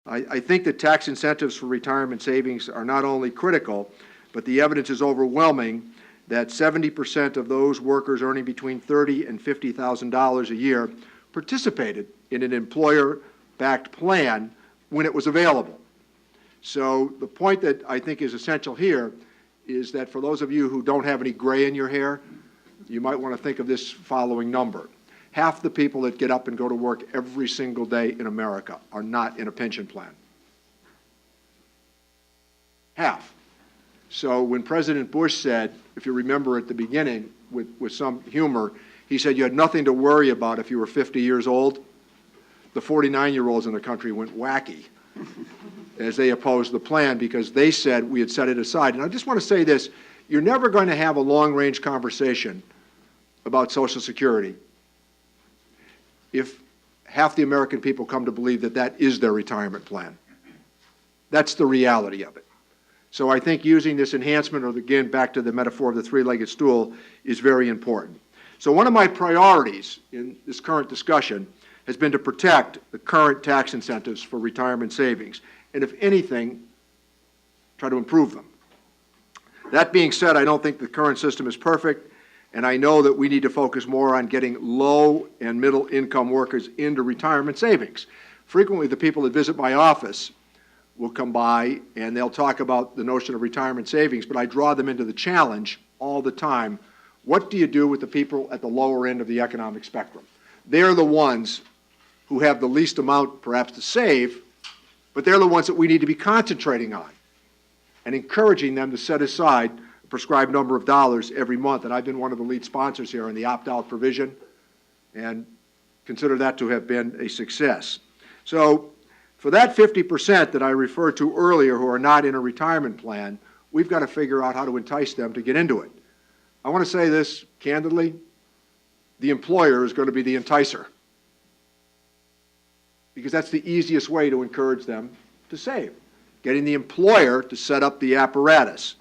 I think that tax incentives for retirement savings are not only critical, but the evidence is overwhelming that 70% of those workers earning between $30,000 and $50,000 a year participated in an employer-backed plan when it was available. So the point that I think is essential here is that for those of you who don't have any gray in your hair, you might want to think of this following number. Half the people that get up and go to work every single day in America are not in a pension plan. Half. So when President Bush said, if you remember at the beginning with some humor, he said you had nothing to worry about if you were 50 years old, the 49-year-olds in the country went wacky as they opposed the plan because they said we had set it aside. And I just want to say this, you're never going to have a long-range conversation about Social Security if half the American people come to believe that that is their retirement plan. That's the reality of it. So I think using this enhancement, or again, back to the metaphor of the three-legged stool, is very important. So one of my priorities in this current discussion has been to protect the current tax incentives for retirement savings, and if anything, try to improve them. That being said, I don't think the current system is perfect, and I know that we need to focus more on getting low and middle income workers into retirement savings. Frequently, the people that visit my office will come by and they'll talk about the notion of retirement savings, but I draw them into the challenge all the time. What do you do with the people at the lower end of the economic spectrum? They're the ones who have the least amount perhaps to save, but they're the ones that we need to be concentrating on and encouraging them to set aside a prescribed number of dollars every month. And I've been one of the lead sponsors here on the opt-out provision and consider that to have been a success. So for that 50% that I referred to earlier who are not in a retirement plan, we've got to figure out how to entice them to get into it. I want to say this candidly, the employer is going to be the enticer because that's the easiest way to encourage them to save, getting the employer to set up the apparatus.